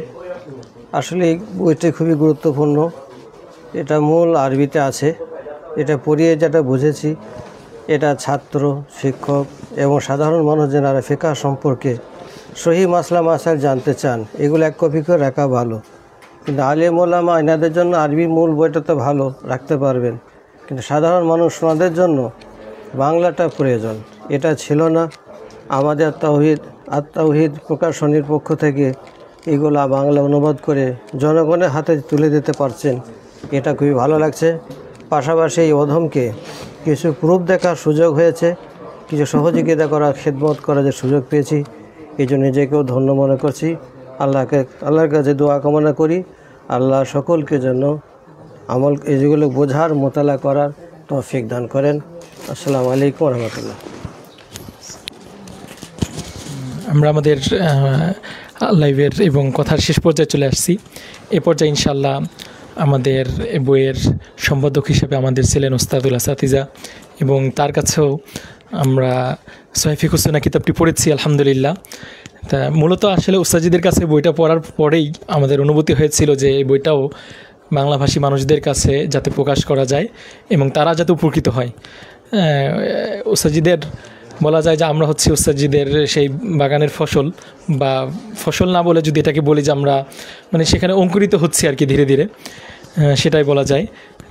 আসলে এই বইটি খুবই গুরুত্বপূর্ণ। এটা মূল আরবিতে আছে। এটা পড়িয়ে যেটা বুঝেছি, এটা ছাত্র, শিক্ষক এবং সাধারণ মানুষ যারা ফিকহ সম্পর্কে সহিহ মাসলা মাসাইল জানতে চান, এগুলো এক কপি করে রাখা ভালো। কিন্তু আলেম ওলামা এনাদের জন্য আরবি মূল বইটা তো ভালো রাখতে পারবেন, কিন্তু সাধারণ মানুষ ওনাদের জন্য বাংলাটা প্রয়োজন। এটা ছিল না। আমাদের তাওহীদ প্রকাশনীর পক্ষ থেকে এগুলা বাংলা অনুবাদ করে জনগণের হাতে তুলে দিতে পারছেন, এটা খুবই ভালো লাগছে। পাশাপাশি এই অধমকে কিছু প্রুফ দেখার সুযোগ হয়েছে, কিছু সহযোগিতা করার, খেদমত করার যে সুযোগ পেয়েছি, এই জন্য নিজেকেও ধন্য মনে করছি। আল্লাহর কাছে দোয়া কামনা করি আল্লাহ সকলকে যেন আমল যেগুলো বোঝার, মোতালা করার তৌফিক দান করেন। আসসালামু আলাইকুম রহমতুল্লাহ। আমরা আমাদের লাইভের এবং কথার শেষ পর্যায়ে চলে আসছি। এ পর্যায়ে ইনশাআল্লাহ আমাদের বইয়ের সম্পাদক হিসেবে আমাদের ছিলেন ওস্তাদুল আসাতিজা, এবং তার কাছেও আমরা সহিহ ফিকহুস সুন্নাহ কিতাবটি পড়েছি আলহামদুলিল্লাহ। তা মূলত আসলে উস্তাদজিদের কাছে বইটা পড়ার পরেই আমাদের অনুভূতি হয়েছিল যে এই বইটাও বাংলাভাষী মানুষদের কাছে যাতে প্রকাশ করা যায় এবং তারা যাতে উপকৃত হয়। উস্তাদজিদের বলা যায় যে আমরা হচ্ছে উস্তাদজিদের সেই বাগানের ফসল, বা ফসল না বলে যদি এটাকে বলি যে আমরা মানে সেখানে অঙ্কুরিত হচ্ছে আর কি, ধীরে ধীরে সেটাই বলা যায়।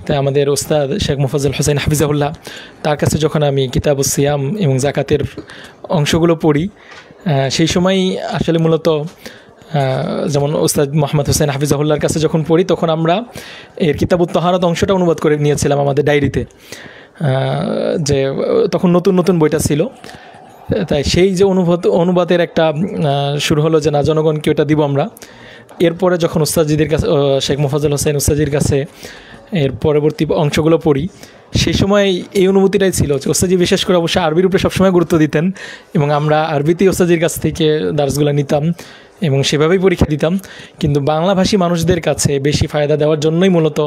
তাই আমাদের ওস্তাদ শেখ মোফাজ্জল হোসেন হাফিজাহুল্লাহ, তার কাছে যখন আমি কিতাবুস সিয়াম এবং জাকাতের অংশগুলো পড়ি, সেই সময় আসলে মূলত যেমন ওস্তাদ মোহাম্মদ হোসেন হাফিজাহুল্লাহর কাছে যখন পড়ি, তখন আমরা এর কিতাবুত তাহারাত অংশটা অনুবাদ করে নিয়েছিলাম আমাদের ডায়েরিতে, যে তখন নতুন নতুন বইটা ছিল। তাই সেই যে অনুবাদের একটা শুরু হলো যে না, জনগণকে ওটা দিব আমরা। এরপরে যখন ওস্তাদজিদের কাছে, শেখ মোফাজ্জল হোসেন ওস্তাদজির কাছে এর পরবর্তী অংশগুলো পড়ি, সেই সময় এই অনুভূতিটাই ছিল যে ওস্তাদজি বিশেষ করে অবশ্যই আরবির উপরে সবসময় গুরুত্ব দিতেন, এবং আমরা আরবিতেই ওস্তাদজির কাছ থেকে দার্সগুলো নিতাম এবং সেভাবেই পরীক্ষা দিতাম। কিন্তু বাংলাভাষী মানুষদের কাছে বেশি ফায়দা দেওয়ার জন্যই মূলত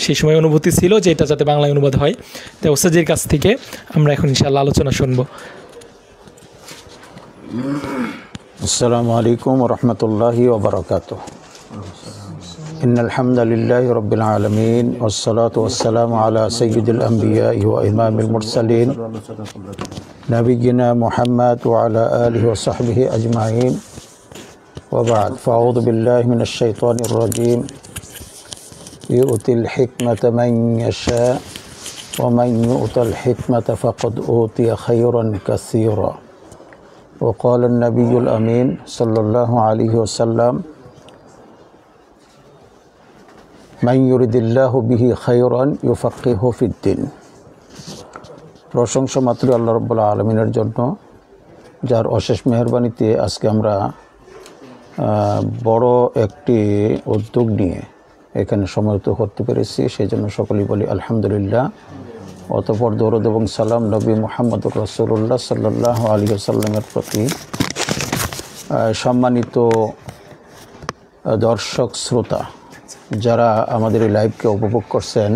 সেই সময় অনুভূতি ছিল যে এটা যাতে বাংলায় অনুবাদ হয়। তাই ওস্তাদজির কাছ থেকে আমরা এখন ইনশাআল্লাহ আলোচনা শুনব। আসসালামু আলাইকুম ওয়া রাহমাতুল্লাহি ওয়া বারাকাতুহু। إن الحمد لله رب العالمين والصلاة والسلام على سيد الأنبياء وإمام المرسلين نبينا محمد وعلى آله وصحبه أجمعين وبعد فأعوذ بالله من الشيطان الرجيم يؤتي الحكمة من يشاء ومن يؤت الحكمة فقد أوتي خيرا كثيرا وقال النبي الأمين صلى الله عليه وسلم من يريد الله به خيرا يفقهه في الدين। প্রশংসা মাত্র আল্লাহ রাব্বুল আলামিনের জন্য, যার অশেষ মেহেরবানিতে আজকে আমরা বড় একটি উদ্যোগ নিয়ে এখানে সমবেত করতে পেরেছি। সেই জন্য সকলেই বলি আলহামদুলিল্লাহ। অতঃপর দরুদ এবং সালাম নবী মুহাম্মদুর রাসূলুল্লাহ সাল্লাল্লাহু আলাইহি ওয়াসাল্লামের প্রতি। সম্মানিত দর্শক শ্রোতা, যারা আমাদের এই লাইভকে উপভোগ করছেন,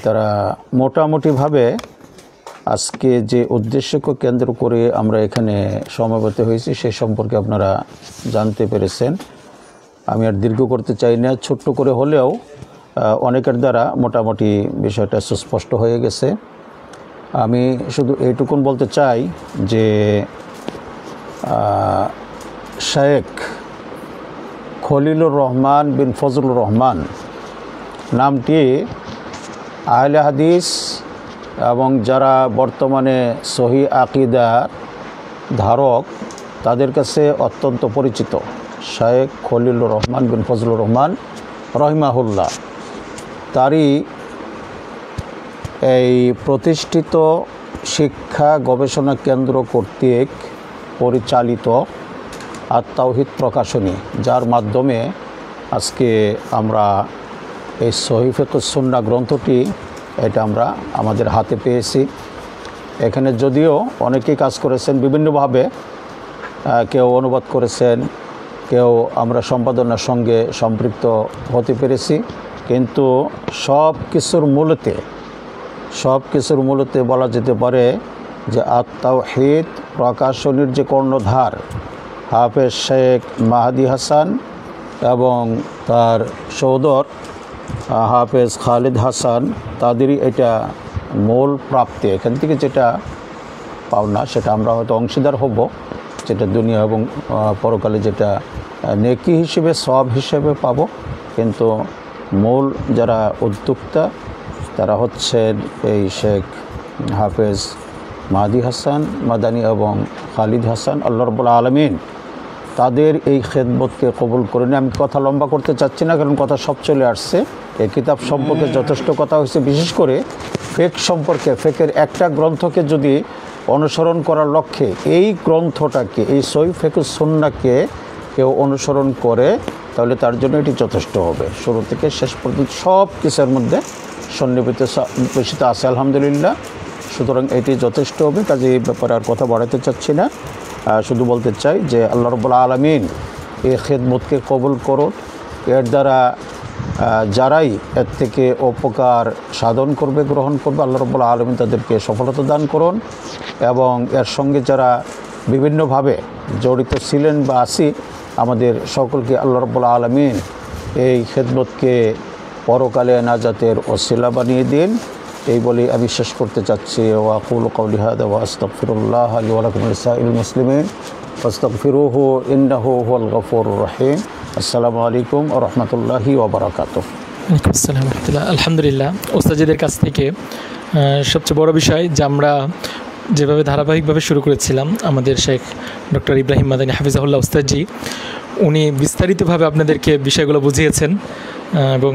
তারা মোটামুটিভাবে আজকে যে উদ্দেশ্যকে কেন্দ্র করে আমরা এখানে সমবেত হয়েছি সেই সম্পর্কে আপনারা জানতে পেরেছেন। আমি আর দীর্ঘ করতে চাই না, ছোট্ট করে হলেও অনেকের দ্বারা মোটামুটি বিষয়টা সুস্পষ্ট হয়ে গেছে। আমি শুধু এইটুকুন বলতে চাই যে শেখ খলিলুর রহমান বিন ফজলুর রহমান নামটি আহলে হাদিস এবং যারা বর্তমানে সহি আকিদার ধারক তাদের কাছে অত্যন্ত পরিচিত। শেখ খলিলুর রহমান বিন ফজলুর রহমান রহিমাহুল্লাহ, তারই এই প্রতিষ্ঠিত শিক্ষা গবেষণা কেন্দ্র কর্তৃক পরিচালিত আত-তাওহীদ প্রকাশনী, যার মাধ্যমে আজকে আমরা এই সহিহ ফিকহুস সুন্নাহ গ্রন্থটি এটা আমরা আমাদের হাতে পেয়েছি। এখানে যদিও অনেকেই কাজ করেছেন বিভিন্নভাবে, কেউ অনুবাদ করেছেন, কেউ আমরা সম্পাদনার সঙ্গে সম্পৃক্ত হতে পেরেছি, কিন্তু সব কিছুর মূলতে বলা যেতে পারে যে আত-তাওহীদ প্রকাশনীর যে কর্ণধার হাফেজ শেখ মাহাদি হাসান এবং তার সহোদর হাফেজ খালিদ হাসান, তাদেরই এটা মূল প্রাপ্তি। এখান থেকে যেটা পাওনা সেটা আমরা হয়তো অংশীদার হব, যেটা দুনিয়া এবং পরকালে যেটা নেকি হিসেবে সওয়াব হিসেবে পাব, কিন্তু মূল যারা উদ্যোক্তা তারা হচ্ছেন এই শেখ হাফেজ মাহাদি হাসান মাদানী এবং খালিদ হাসান। আল্লাহ রাব্বুল আলামিন তাদের এই খেদমতকে কবুল করে নিয়ে আমি কথা লম্বা করতে চাচ্ছি না, কারণ কথা সব চলে আসছে। এই কিতাব সম্পর্কে যথেষ্ট কথা হয়েছে, বিশেষ করে ফিকহ সম্পর্কে। ফিকহের একটা গ্রন্থকে যদি অনুসরণ করার লক্ষ্যে এই গ্রন্থটাকে, এই সহিহ ফিকহুস সুন্নাহকে কেউ অনুসরণ করে, তাহলে তার জন্য এটি যথেষ্ট হবে। শুরু থেকে শেষ পর্যন্ত সব কিছুর মধ্যে সন্নিবেশিত আছে আলহামদুলিল্লাহ। সুতরাং এটি যথেষ্ট হবে, কাজে এই ব্যাপারে আর কথা বাড়াতে চাচ্ছি না। শুধু বলতে চাই যে আল্লাহ রাব্বুল আলামিন এই খেদমতকে কবুল করুন। এর দ্বারা যারাই এর থেকে উপকার সাধন করবে, গ্রহণ করবে, আল্লাহ রাব্বুল আলামিন তাদেরকে সফলতা দান করুন। এবং এর সঙ্গে যারা বিভিন্নভাবে জড়িত ছিলেন বা আছি, আমাদের সকলকে আল্লাহ রাব্বুল আলামিন এই খেদমতকে পরকালে নাজাতের ওসিলা বানিয়ে দিন। এই বলে আমি শেষ করতে চাচ্ছি। ওয়া আকুলু কওলি হাযা ওয়া আস্তাগফিরুল্লাহ লি ওয়া লাকুম লিসাইরিল মুসলিমিন ফাস্তাগফিরুহু ইন্নাহু হুয়াল গফুরুর রহিম। আসসালামু আলাইকুম ওয়া রাহমাতুল্লাহি ওয়া বারাকাতুহু। ওয়ালাইকুম আসসালাম ওয়া রাহমাতুল্লাহ। আলহামদুলিল্লাহ, ওস্তাদদের কাছ থেকে সবচেয়ে বড় বিষয় যে আমরা যেভাবে ধারাবাহিকভাবে শুরু করেছিলাম, আমাদের শেখ ডক্টর ইব্রাহিম মাদানী হাফিজাহুল্লাহ ওস্তাদজি উনি বিস্তারিতভাবে আপনাদেরকে বিষয়গুলো বুঝিয়েছেন এবং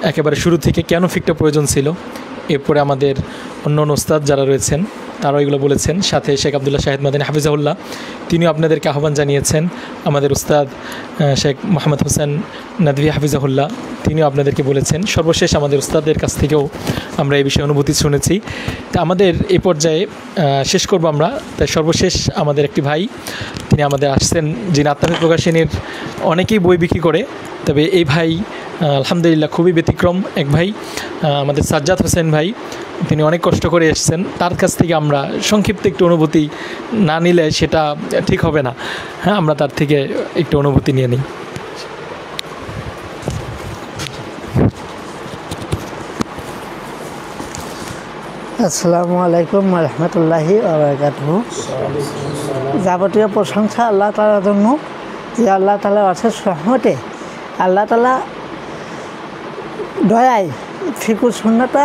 একেবারে শুরু থেকে কেন ফিকটা প্রয়োজন ছিল। এরপরে আমাদের অন্য ওস্তাদ যারা রয়েছেন তারাও এগুলো বলেছেন। সাথে শেখ আবদুল্লাহ শাহিদ মাদানী হাফিজাহুল্লাহ তিনিও আপনাদেরকে আহ্বান জানিয়েছেন। আমাদের উস্তাদ শেখ মোহাম্মদ হোসেন নাদভী হাফিজাহুল্লাহ তিনিও আপনাদেরকে বলেছেন। সর্বশেষ আমাদের উস্তাদের কাছ থেকেও আমরা এই বিষয়ে অনুভূতি শুনেছি। তা আমাদের এই পর্যায়ে শেষ করব আমরা। তাই সর্বশেষ আমাদের একটি ভাই তিনি আমাদের আসছেন, যিনি আত-তাওহীদ প্রকাশনীর অনেকেই বই বিক্রি করে, তবে এই ভাই আলহামদুলিল্লাহ খুবই ব্যতিক্রম এক ভাই, আমাদের সাজ্জাদ হোসেন ভাই। তিনি অনেক কষ্ট করে এসেছেন। তার কাছ থেকে আমরা সংক্ষিপ্ত একটু অনুভূতি না নিলে সেটা ঠিক হবে না। হ্যাঁ, আমরা তার থেকে একটু অনুভূতি নিয়ে নিই। আসসালামু আলাইকুম রহমতুল্লাহি ওয়াবারাকাতুহু। যাবতীয় প্রশংসা আল্লাহ তাআলার জন্য, যে আল্লাহ তাআলার অশেষ রহমতে, আল্লাহ তাআলা দয়ায় ফিকুর সুন্নাহটা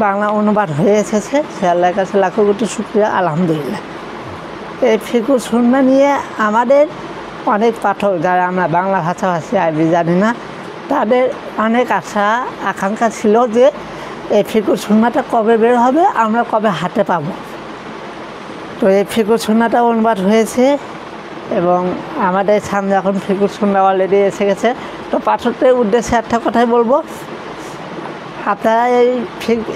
বাংলা অনুবাদ হয়ে এসেছে। সে আল্লাহর কাছে লাখো কোটি শুকরিয়া, আলহামদুলিল্লাহ। এই ফিকুর সুন্নাহ নিয়ে আমাদের অনেক পাঠক, যারা আমরা বাংলা ভাষাভাষী আরবি জানি না, তাদের অনেক আশা আকাঙ্ক্ষা ছিল যে এই ফিকুর সুন্নাহটা কবে বের হবে, আমরা কবে হাতে পাবো। তো এই ফিকুর সুন্নাহটা অনুবাদ হয়েছে এবং আমাদের সামনে এখন ফিকুর সুন্নাহ অলরেডি এসে গেছে। তো পাঠকদের উদ্দেশ্যে একটা কথাই বলবো, আপনারা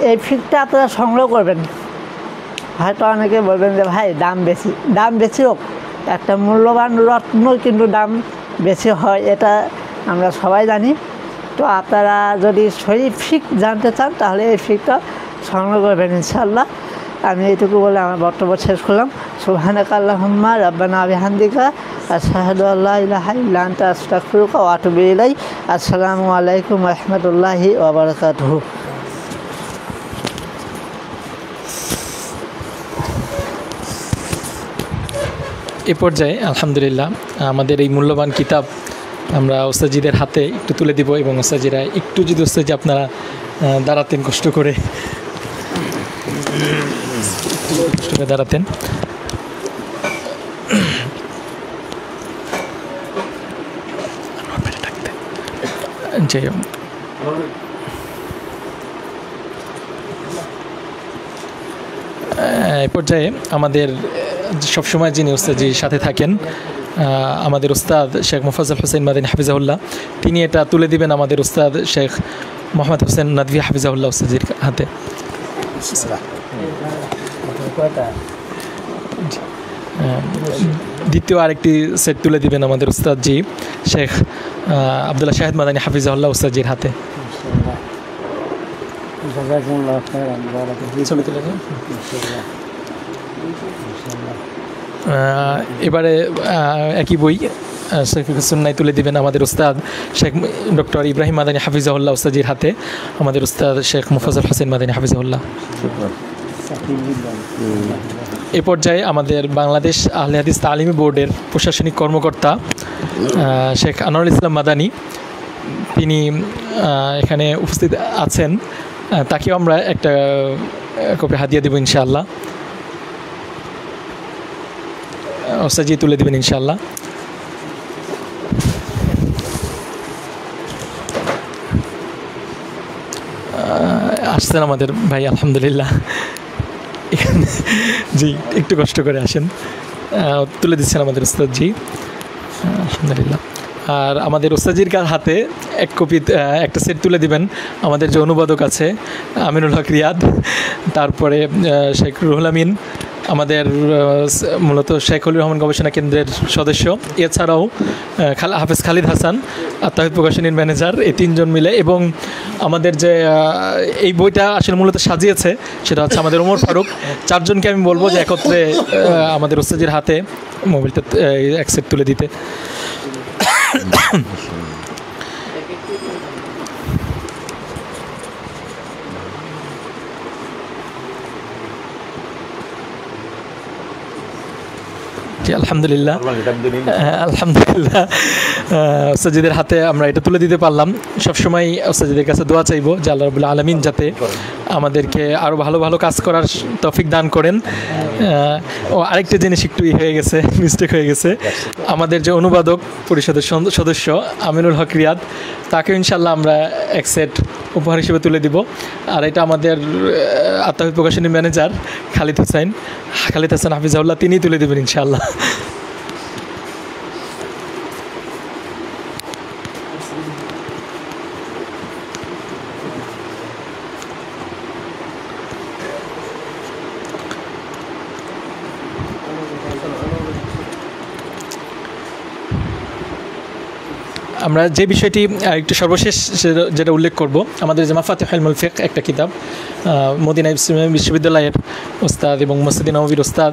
এই ফিকটা আপনারা সংগ্রহ করবেন। হয়তো অনেকে বলবেন যে ভাই দাম বেশি হোক, একটা মূল্যবান রত্ন কিন্তু দাম বেশি হয়, এটা আমরা সবাই জানি। তো আপনারা যদি সহি ফিক জানতে চান তাহলে এই ফিকটা সংগ্রহ করবেন ইনশাআল্লাহ। আমি এইটুকু বলে আমার বক্তব্য শেষ করলাম। সুবহানাকা আল্লাহুম্মা রাব্বানা বিহামদিকা আশহাদু আল্লা ইলাহা ইল্লা আনতা আস্তাগফিরুকা ওয়া আতুবু ইলাইক। আসসালামু আলাইকুম ওয়া রাহমাতুল্লাহি ওয়া বারাকাতুহু। এ পর্যায়ে আলহামদুলিল্লাহ আমাদের এই মূল্যবান কিতাব আমরা ওস্তাদজিদের হাতে একটু তুলে দিব এবং ওস্তাদজিরা একটু যদি ওস্তাদজি আপনারা দাঁড়াতেন, কষ্ট করে দাঁড়াতেন। যে এই পর্যায়ে আমাদের সবসময় যিনি ওস্তাদজির সাথে থাকেন, আমাদের উস্তাদ শেখ মোফাজ্জল হোসেন মাদানী হাফিজাহুল্লাহ, তিনি এটা তুলে দিবেন আমাদের উস্তাদ শেখ মোহাম্মদ হোসেন নাদভি হাফিজাহুল্লাহ ওস্তাদজির হাতে। দ্বিতীয় আরেকটি সেট তুলে দিবেন আমাদের উস্তাদজি শেখ আবদুল্লাহ শাহেদ মাদানী হাফিজাহুল্লাহ ওস্তাদজির হাতে। এবারে একই বই শফিকুস সুন্নাহ তুলে দিবেন আমাদের উস্তাদ শেখ ডক্টর ইব্রাহিম মাদানী হাফিজাহুল্লাহ ওস্তাদজির হাতে, আমাদের উস্তাদ শেখ মোফাজ্জল হোসেন মাদানী হাফিজাহুল্লাহ। এ পর্যায়ে আমাদের বাংলাদেশ আহলে হাদিস তালিমি বোর্ডের প্রশাসনিক কর্মকর্তা শেখ আনোয়ারুল ইসলাম মাদানী, তিনি এখানে উপস্থিত আছেন। তাকেও আমরা একটা কপি হাদিয়া দেব ইনশাআল্লাহ। ওস্তাদজি তুলে দেবেন ইনশাআল্লাহ। আসছেন আমাদের ভাই আলহামদুলিল্লাহ, এখানে জি একটু কষ্ট করে আসেন, তুলে দিচ্ছেন আমাদের ওস্তাদজি আলহামদুলিল্লাহ। আর আমাদের ওস্তাদজির হাতে এক কপি একটা সেট তুলে দিবেন আমাদের যে অনুবাদক আছে আমিনুল হক রিয়াদ, তারপরে শেখ রুহুল আমিন, আমাদের মূলত শেখ অলির রহমান গবেষণা কেন্দ্রের সদস্য, এছাড়াও হাফেজ খালিদ হাসান আর তাহিদ প্রকাশনীর ম্যানেজার, এই তিনজন মিলে, এবং আমাদের যে এই বইটা আসলে মূলত সাজিয়েছে সেটা হচ্ছে আমাদের ওমর ফারুক। চারজনকে আমি বলবো যে একত্রে আমাদের ওস্তাদজির হাতে মোবাইলটা এক সেট তুলে দিতে। আলহামদুলিল্লাহ আলহামদুলিল্লাহ ওস্তাদজিদের হাতে আমরা এটা তুলে দিতে পারলাম। সবসময় ওস্তাদজিদের কাছে দোয়া চাইবো যে আল্লাহ রাব্বুল আলামিন যাতে আমাদেরকে আরও ভালো ভালো কাজ করার তৌফিক দান করেন। ও আরেকটা জিনিস একটু হয়ে গেছে, মিস্টেক হয়ে গেছে, আমাদের যে অনুবাদক পরিষদের সদস্য আমিনুল হক রিয়াদ, তাকে ইনশাল্লাহ আমরা এক সেট উপহার হিসেবে তুলে দিব। আর এটা আমাদের আত্মাহিদ প্রকাশনীর ম্যানেজার খালিদ হাসান হাফিজাহুল্লাহ, তিনিই তুলে দেবেন ইনশাআল্লাহ। আমরা যে বিষয়টি একটু সর্বশেষ যেটা উল্লেখ করব, আমাদের যে মাফাতিহুল ইলমুল ফিকহ একটা কিতাব, মদিনা ইসলামিয়া বিশ্ববিদ্যালয়ের ওস্তাদ এবং মসজিদে নববীর ওস্তাদ,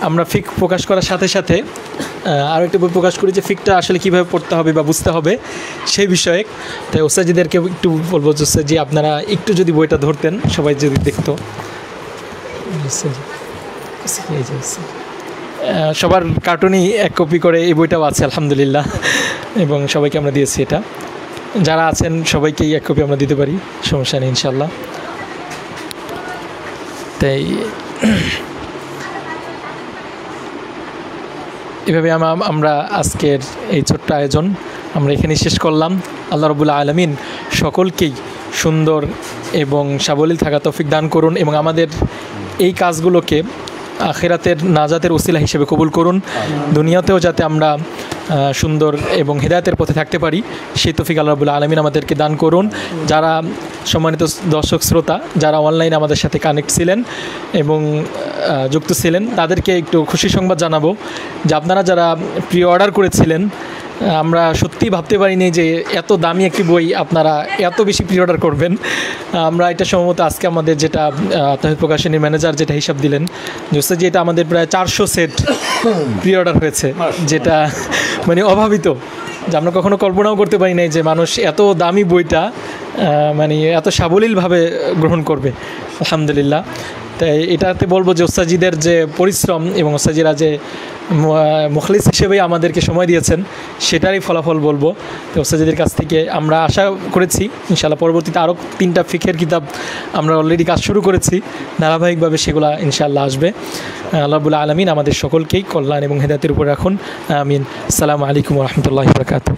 আমরা ফিক প্রকাশ করার সাথে সাথে আরও একটা বই প্রকাশ করি যে ফিকটা আসলে কীভাবে পড়তে হবে বা বুঝতে হবে সেই বিষয়ে। তাই ওস্তাদজিদেরকে একটু বলবো যে আপনারা একটু যদি বইটা ধরতেন, সবাই যদি দেখতো। সবার কার্টুনই এক কপি করে এই বইটাও আছে আলহামদুলিল্লাহ, এবং সবাইকে আমরা দিয়েছি এটা। যারা আছেন সবাইকেই এক কপি আমরা দিতে পারি, সমস্যা নেই ইনশাল্লাহ। তাই এভাবে আমরা আজকের এই ছোট্ট আয়োজন আমরা এখানেই শেষ করলাম। আল্লাহ রাব্বুল আলামিন সকলকেই সুন্দর এবং সাবলীল থাকা তৌফিক দান করুন, এবং আমাদের এই কাজগুলোকে আখিরাতের নাজাতের ওসিলা হিসেবে কবুল করুন। দুনিয়াতেও যাতে আমরা সুন্দর এবং হেদায়েতের পথে থাকতে পারি, সেই তৌফিক আল্লাহ রাব্বুল আলামিন আমাদেরকে দান করুন। যারা সম্মানিত দর্শক শ্রোতা, যারা অনলাইনে আমাদের সাথে কানেক্ট ছিলেন এবং যুক্ত ছিলেন, তাদেরকে একটু খুশি সংবাদ জানাবো যে আপনারা যারা প্রি অর্ডার করেছিলেন, আমরা সত্যিই ভাবতে পারিনি যে এত দামি একটি বই আপনারা এত বেশি প্রি অর্ডার করবেন। আমরা এটা সম্ভবত আজকে আমাদের যেটা তহিদ প্রকাশনীর ম্যানেজার যেটা হিসাব দিলেন যে এটা আমাদের প্রায় 400 সেট প্রি অর্ডার হয়েছে, যেটা মানে অভাবিত, যে আমরা কখনো কল্পনাও করতে পারি নাই যে মানুষ এত দামি বইটা মানে এত সাবলীলভাবে গ্রহণ করবে। আলহামদুলিল্লাহ। তাই এটাতে বলবো যে ওস্তাজিদের যে পরিশ্রম এবং ওস্তাজিরা যে মুখলিস হিসেবে আমাদেরকে সময় দিয়েছেন, সেটারই ফলাফল বলবো। তো ওস্তাজিদের কাছ থেকে আমরা আশা করেছি ইনশাআল্লাহ পরবর্তীতে আরও 3টা ফিকের কিতাব আমরা অলরেডি কাজ শুরু করেছি, ধারাবাহিকভাবে সেগুলো ইনশাআল্লাহ আসবে। আল্লাহ রাব্বুল আলামিন আমাদের সকলকেই কল্যাণ এবং হেদায়েতের উপর রাখুন, আমিন। আসসালামু আলাইকুম ওয়া রাহমাতুল্লাহি ওয়া বারাকাতুহু।